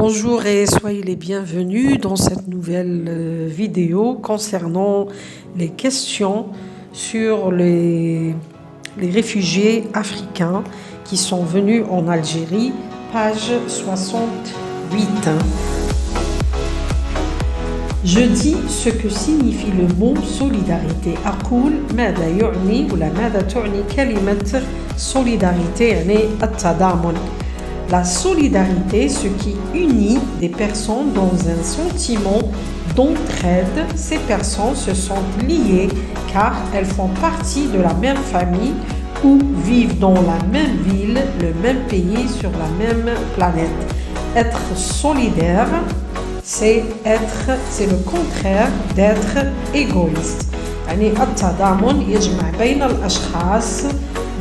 Bonjour et soyez les bienvenus dans cette nouvelle vidéo concernant les questions sur les réfugiés africains qui sont venus en Algérie, page 68. Je dis ce que signifie le mot solidarité. أقول ماذا يعني ولا ماذا تعني كلمة solidarité يعني التضامن. La solidarité, ce qui unit des personnes dans un sentiment d'entraide. Ces personnes se sentent liées car elles font partie de la même famille ou vivent dans la même ville, le même pays, sur la même planète. Être solidaire, c'est le contraire d'être égoïste. يعني التضامن يجمع بين الأشخاص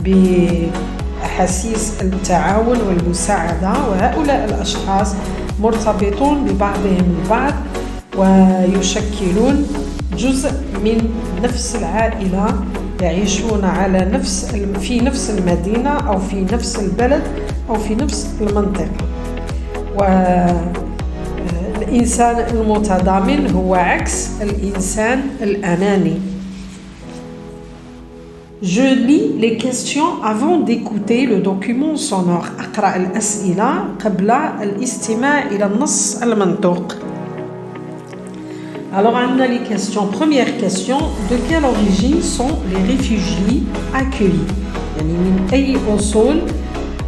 بأحاسيس التعاون والمساعدة، وهؤلاء الأشخاص مرتبطون ببعضهم البعض ويشكلون جزء من نفس العائلة، يعيشون في نفس المدينة أو في نفس البلد أو في نفس المنطقة. الإنسان المتضامن هو عكس الإنسان الأناني. Je lis les questions avant d'écouter le document sonore. أقرأ الأسئلة قبل الاستماع إلى النص المنطوق. Alors, on a les questions. Première question, de quelle origine sont les réfugiés accueillis? يعني من أي أصول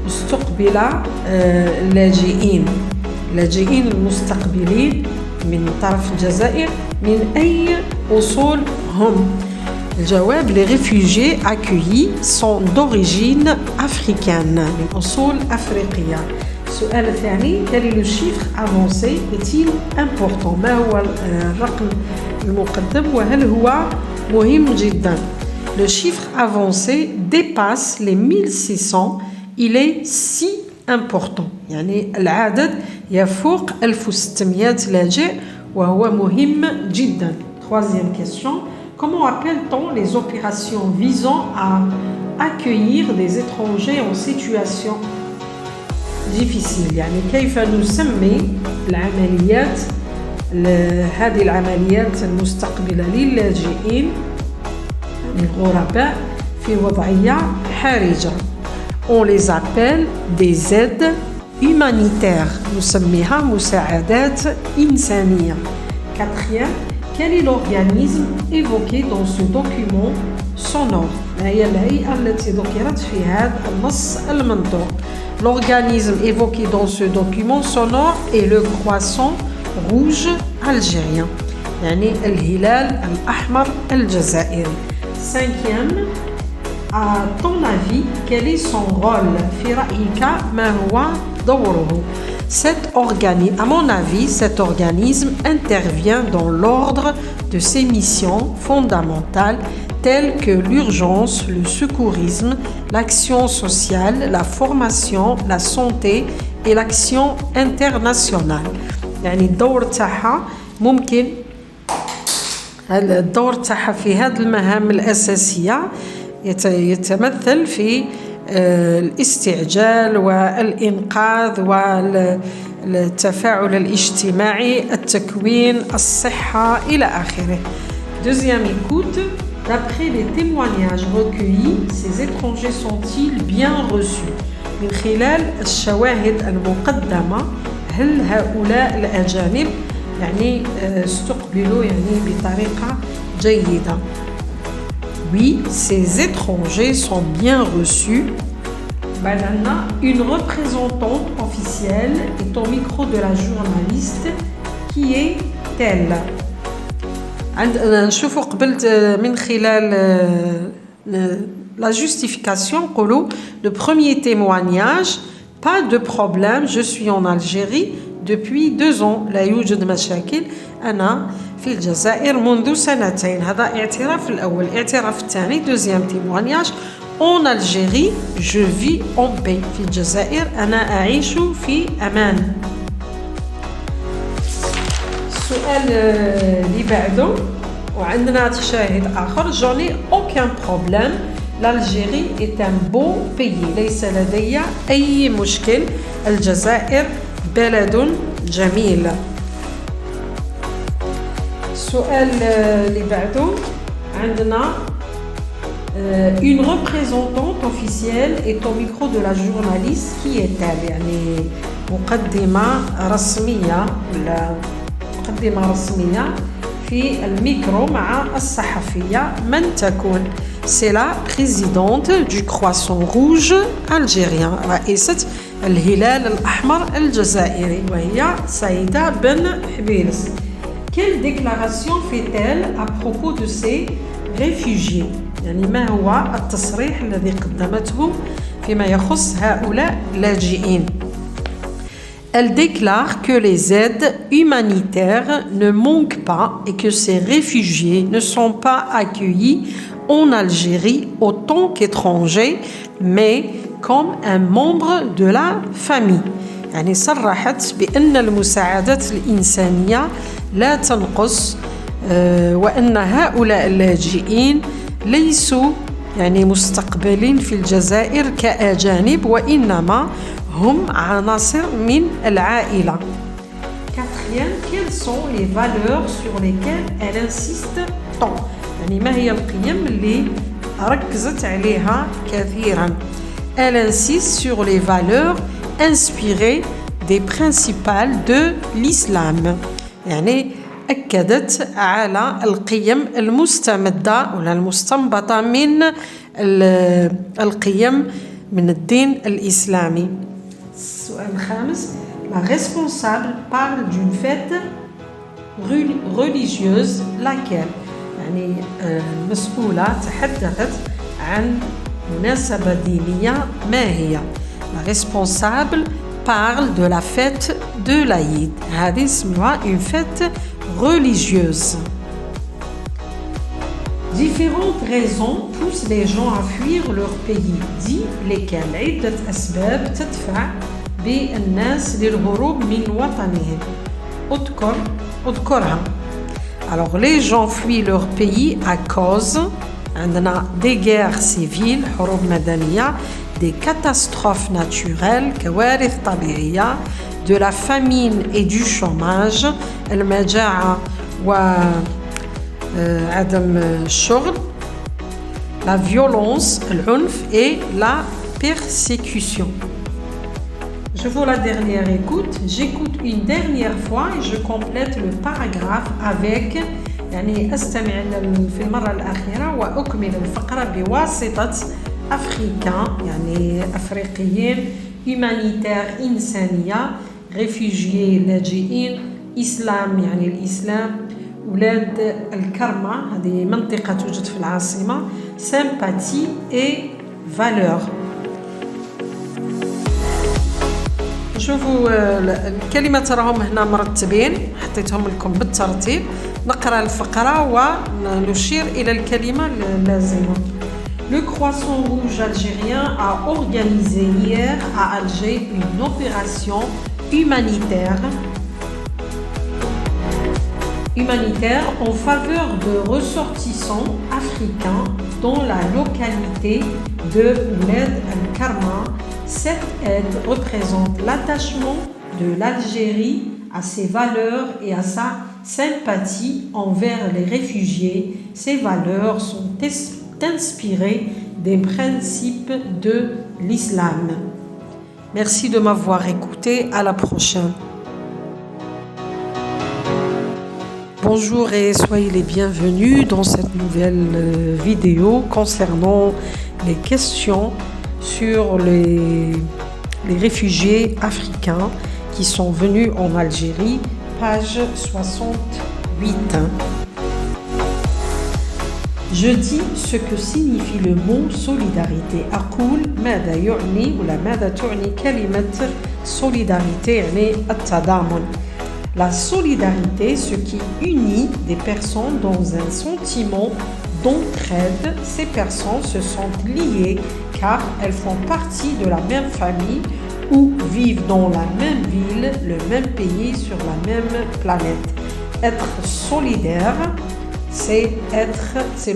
استقبل اللاجئين؟ اللاجئين المستقبلين من طرف الجزائر من أي أصول هم؟ الجواب: les réfugiés accueillis sont d'origine africaine من أصول أفريقية. السؤال الثاني: quel est le chiffre avancé est-il important؟ ما هو الرقم المقدم وهل هو مهم جدا؟ Le chiffre avancé dépasse les 1600. Il est si important. يعني العدد يفوق 1600 لاجئ وهو مهم جدا. Troisième question: comment appelle-t-on les opérations visant à accueillir des étrangers en situation difficile؟ يعني كيف نسمي العمليات هذه العمليات المستقبلة للاجئين الغرباء في وضعية حرجة؟ On les appelle des aides humanitaires. نسميها مساعدات إنسانية. Quatrième: quel est l'organisme évoqué dans ce document sonore؟ ما هي الهيئة التي ذكرت في هذا النص المنطوق؟ L'organisme évoqué dans ce document sonore est le croissant rouge algérien. يعني الهلال الأحمر الجزائري. Cinquième: à ton avis, quel est son rôle؟ في رأيك ما هو دوره؟ À mon avis, cet organisme intervient dans l'ordre de ses missions fondamentales telles que l'urgence, le secourisme, l'action sociale, la formation, la santé et l'action internationale. يعني الدور تاعها ممكن الدور تاعها في هذه المهام الأساسية يتمثل في الاستعجال والإنقاذ والتفاعل الاجتماعي، التكوين، الصحة إلى آخره. Deuxième écoute: d'après les témoignages recueillis, ces étrangers sont-ils bien reçus؟ من خلال الشواهد المقدمة هل هؤلاء الأجانب يعني استقبلوا يعني بطريقة جيدة؟ Oui, ces étrangers sont bien reçus. Banana, une représentante officielle est au micro de la journaliste qui est-elle? نشوفوا قبل من خلال la justification قولوا le premier témoignage: pas de problème, je suis en Algérie depuis 2 ans. لا يوجد مشاكل، أنا في الجزائر منذ 2 هذا اعتراف الأول. الاعتراف الثاني deuxième témoignage: en Algérie je vis en paix. في الجزائر أنا أعيش في أمان. السؤال اللي بعده وعندنا شاهد آخر: je n'ai aucun problème, l'Algérie est un beau pays. ليس لدي أي مشكل، الجزائر بلد جميل. السؤال اللي بعده عندنا une représentante officielle est au micro de la journaliste. Qui est-elle؟ يعني مقدمة رسمية ولا مقدمة رسمية في الميكرو مع الصحفية من تكون؟ C'est la présidente du Croissant Rouge algérien, رئيسة الهلال الأحمر الجزائري وهي سعيدة بن حبيلس. Quelle déclaration fait-elle à propos de ces réfugiés؟ يعني ما هو التصريح الذي قدمته فيما يخص هؤلاء اللاجئين؟ Elle déclare que les aides humanitaires ne manquent pas et que ces réfugiés ne sont pas accueillis en Algérie autant qu'étrangers, mais comme un membre de la famille. يعني صرحت بأن المساعدات الإنسانية لا تنقص وأن هؤلاء اللاجئين ليسوا يعني مستقبلين في الجزائر كأجانب وإنما هم عناصر من العائلة. Quatrième, quelles sont les valeurs sur lesquelles elle insiste tant؟ يعني ما هي القيم اللي ركزت عليها كثيرا؟ Elle insiste sur les valeurs inspirées des principales de l'islam. يعني أكدت على القيم المستمدة ولا المستنبطة من القيم من الدين الإسلامي. السؤال الخامس. La responsable parle d'une fête religieuse laquelle؟ يعني المسؤولة تحدثت عن مناسبة دينية ما هي؟ La responsable parle de la fête de l'Aïd. هذه اسمها une fête religieuse. Différentes raisons poussent les gens à fuir leur pays. Dit lesquelles؟ عدة أسباب تدفع بالناس للهروب من وطنهم. اذكرها. Alors les gens fuient leur pays à cause عندنا des guerres civiles حروب مدنية, des catastrophes naturelles كوارث طبيعية, de la famine et du chômage المجاعة وعدم الشغل, la violence العنف et la persécution. Je vous la dernière écoute. J'écoute une dernière fois et je complète le paragraphe avec يعني أستمع في المرة الأخيرة وأكمل الفقرة بواسطة أفريقيان يعني أفريقيين, humanitaire إنسانية, réfugiés لاجئين, إسلام يعني الإسلام, ولاد الكرمة هذه منطقة توجد في العاصمة, sympathie et valeur. شوفوا الكلمات راهم هنا مرتبين, حطيتهم لكم بالترتيب. نقرأ الفقرة ونشير إلى الكلمة اللازمة. Le Croissant Rouge algérien a organisé hier à Alger une opération humanitaire en faveur de ressortissants africains dans la localité de Ouled al-Karma. Cette aide représente l'attachement de l'Algérie à ses valeurs et à sa sympathie envers les réfugiés. Ces valeurs sont inspirées des principes de l'islam. Merci de m'avoir écouté. À la prochaine. Bonjour et soyez les bienvenus dans cette nouvelle vidéo concernant les questions sur les réfugiés africains qui sont venus en Algérie, page 68. Je dis ce que signifie le mot solidarité. أقول ماذا يعني ولا ماذا تعني كلمة solidarité يعني التضامن. La solidarité, ce qui unit des personnes dans un sentiment d'entraide. Ces personnes se sentent liées car elles font partie de la même famille ou vivent dans la même ville, le même pays, sur la même planète. Être solidaire, c'est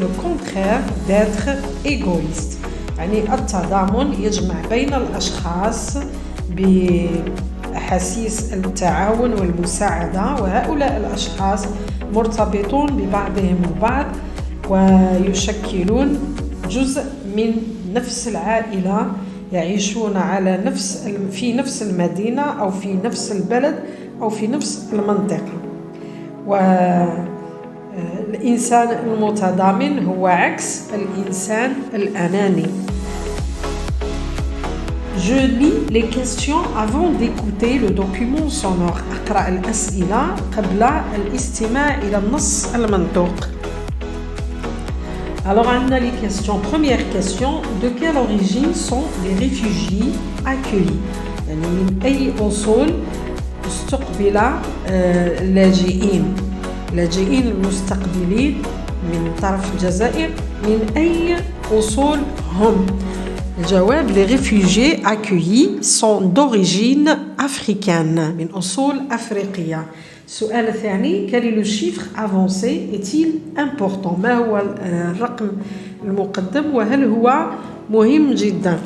le contraire d'être égoïste. يعني التضامن يجمع بين الأشخاص أحاسيس التعاون والمساعدة، وهؤلاء الأشخاص مرتبطون ببعضهم البعض ويشكلون جزء من نفس العائلة، يعيشون في نفس المدينة أو في نفس البلد أو في نفس المنطقة. والإنسان المتضامن هو عكس الإنسان الأناني. Je lis les questions avant d'écouter le document sonore. أقرأ الأسئلة قبل الاستماع إلى النص المنطوق. Alors, on a les questions. Première question, de quelle origine sont les réfugiés accueillis? يعني من أي أصول استقبل اللاجئين المستقبلين من طرف الجزائر، من أي أصول هم؟ الجواب: les réfugiés accueillis sont d'origine africaine، من أصول أفريقية. السؤال الثاني: quel est le chiffre avancé est-il important؟ ما هو الرقم المقدم وهل هو مهم جدا؟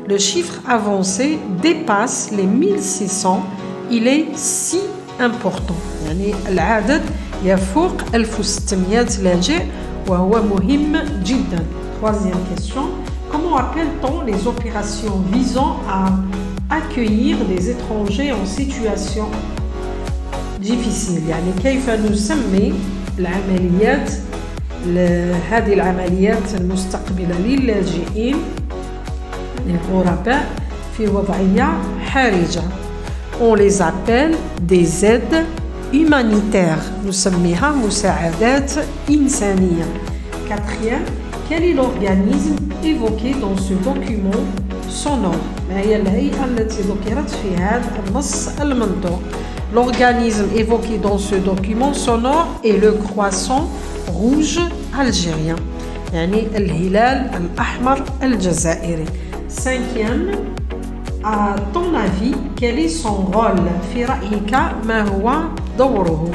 Le chiffre avancé dépasse les 1600. Il est si important. يعني العدد يفوق 1600 لاجئ وهو مهم جدا. Troisième question: comment appelle-t-on les opérations visant à accueillir des étrangers en situation difficile؟ يعني كيف نسمي العمليات هذه العمليات المستقبلة للاجئين الغرباء في وضعية حرجة؟ On les appelle des aides humanitaires. نسميها مساعدات إنسانية. Quatrième: quel est l'organisme évoqué dans ce document sonore؟ ما هي الهيئة التي ذكرت في هذا النص المنطوق؟ L'organisme évoqué dans ce document sonore est le croissant rouge algérien، يعني الهلال الأحمر الجزائري. Cinquième: à ton avis, quel est son rôle؟ في رأيك ما هو دوره؟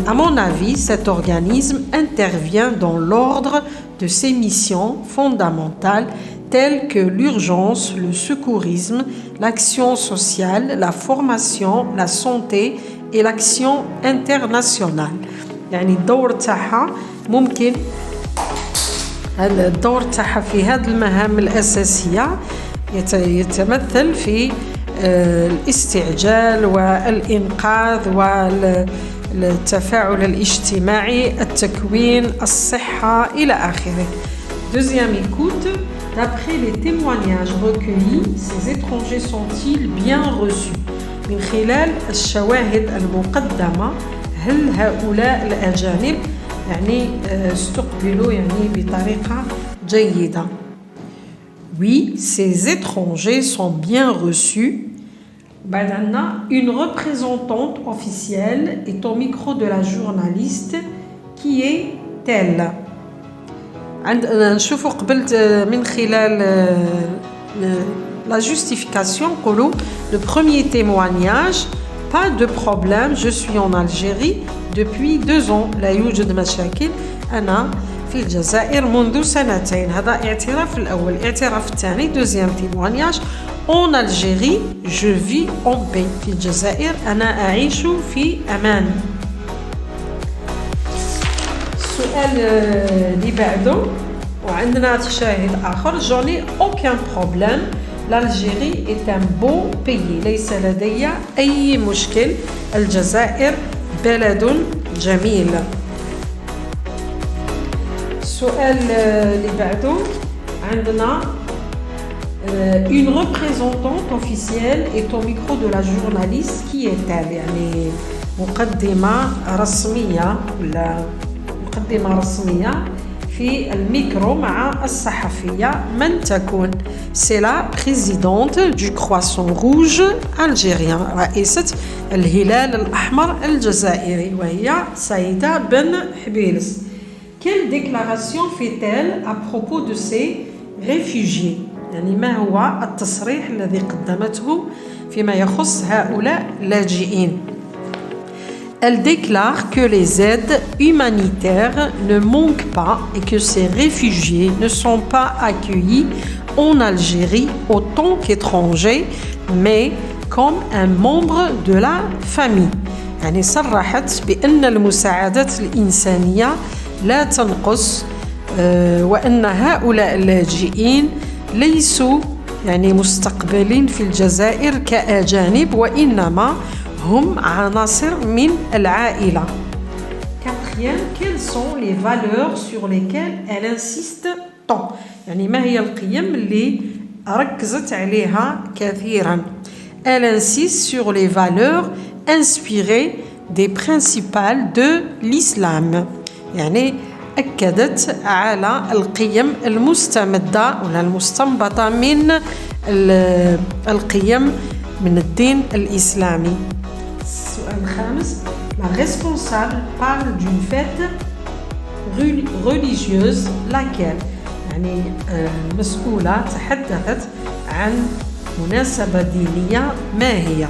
À mon avis, cet organisme intervient dans l'ordre de ses missions fondamentales telles que l'urgence, le secourisme, l'action sociale, la formation, la santé et l'action internationale. يعني الدور تاعها ممكن هذا الدور تاعها في هذه المهام الأساسية يتمثل في الاستعجال والإنقاذ والتفاعل الاجتماعي، التكوين، الصحة إلى آخره. Deuxième écoute: d'après les témoignages recueillis, ces étrangers sont-ils bien reçus؟ من خلال الشواهد المقدمة هل هؤلاء الأجانب يعني استقبلوا يعني بطريقة جيدة؟ Oui, ces étrangers sont bien reçus. Une représentante officielle est au micro de la journaliste qui est-elle? نشوفوا قبلت من خلال la justification نقولوا le premier témoignage: pas de problème, je suis en Algérie depuis 2 ans، لا يوجد مشاكل، أنا في الجزائر منذ 2 هذا اعتراف الأول. الاعتراف الثاني deuxième témoignage: en Algérie je vis en paix، في الجزائر أنا أعيش في أمان. السؤال اللي بعده وعندنا شاهد آخر: j'en ai aucun problème، l'Algérie est un beau pays، ليس لدي أي مشكل، الجزائر بلد جميل. السؤال اللي بعده عندنا une représentante officielle est au micro de la journaliste qui est-elle؟ يعني مقدمة رسمية ولا مقدمة رسمية في الميكرو مع الصحفية، من تكون؟ C'est la présidente du Croissant Rouge algérien، رئيسة الهلال الأحمر الجزائري، وهي سيدة بن حبيلس. Quelle déclaration fait-elle à propos de ces réfugiés؟ يعني ما هو التصريح الذي قدمته فيما يخص هؤلاء اللاجئين؟ Elle déclare que les aides humanitaires ne manquent pas et que ces réfugiés ne sont pas accueillis en Algérie autant qu'étrangers, mais comme un membre de la famille. يعني صرحت بأن المساعدات الإنسانية لا تنقص وأن هؤلاء اللاجئين ليسوا يعني مستقبلين في الجزائر كأجانب وإنما هم عناصر من العائلة. Quatrième, quelles sont les valeurs sur lesquelles elle insiste tant؟ يعني ما هي القيم اللي ركزت عليها كثيرا؟ Elle insiste sur les valeurs inspirées des principales de l'islam. يعني أكدت على القيم المستمدة ولا المستنبطة من القيم من الدين الإسلامي. السؤال الخامس. La responsable parle d'une fête religieuse laquelle؟ يعني المسؤولة تحدثت عن مناسبة دينية ما هي؟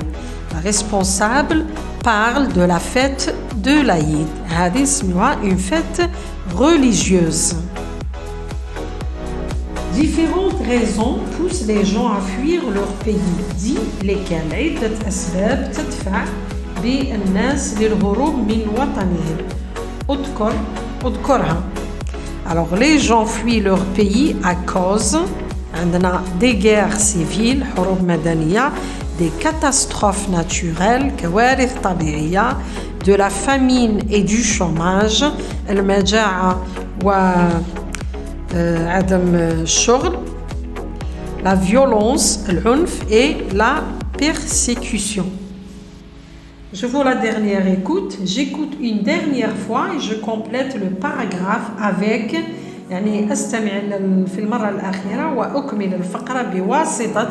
La responsable parle de la fête de l'Aïd. هذه اسمها une fête religieuse. Différentes raisons poussent les gens à fuir leur pays. Dit lesquelles؟ عدة أسباب تدفع بالناس للهروب من وطنهم. اذكرها. Alors les gens fuient leur pays à cause عندنا des guerres civiles حروب مدنية, des catastrophes naturelles كوارث طبيعية, de la famine et du chômage المجاعة وعدم الشغل, la violence العنف et la persécution. Je vous la dernière écoute. J'écoute une dernière fois et je complète le paragraphe avec يعني أستمع في المرة الأخيرة وأكمل الفقرة بواسطة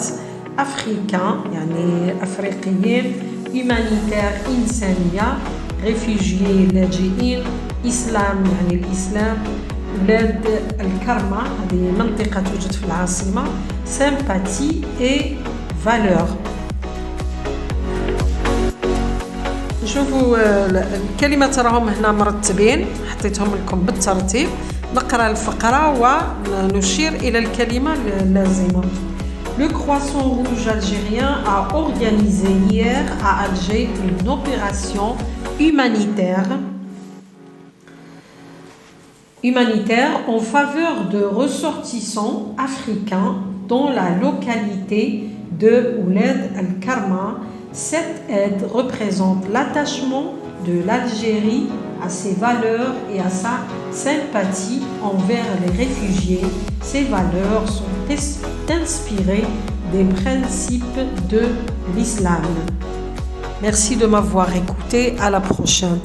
أفريكان يعني أفريقيين, humanitaire إنسانية, réfugiés لاجئين, إسلام يعني الإسلام, ولاد الكرمة هذه منطقة توجد في العاصمة, sympathie et valeur. شوفوا الكلمات راهم هنا مرتبين, حطيتهم لكم بالترتيب. نقرأ الفقرة ونشير إلى الكلمة اللازمة. Le Croissant Rouge algérien a organisé hier à Alger une opération humanitaire en faveur de ressortissants africains dans la localité de Ouled al-Karma. Cette aide représente l'attachement de l'Algérie à ses valeurs et à sa sympathie envers les réfugiés. Ces valeurs sont inspirées des principes de l'islam. Merci de m'avoir écouté. À la prochaine.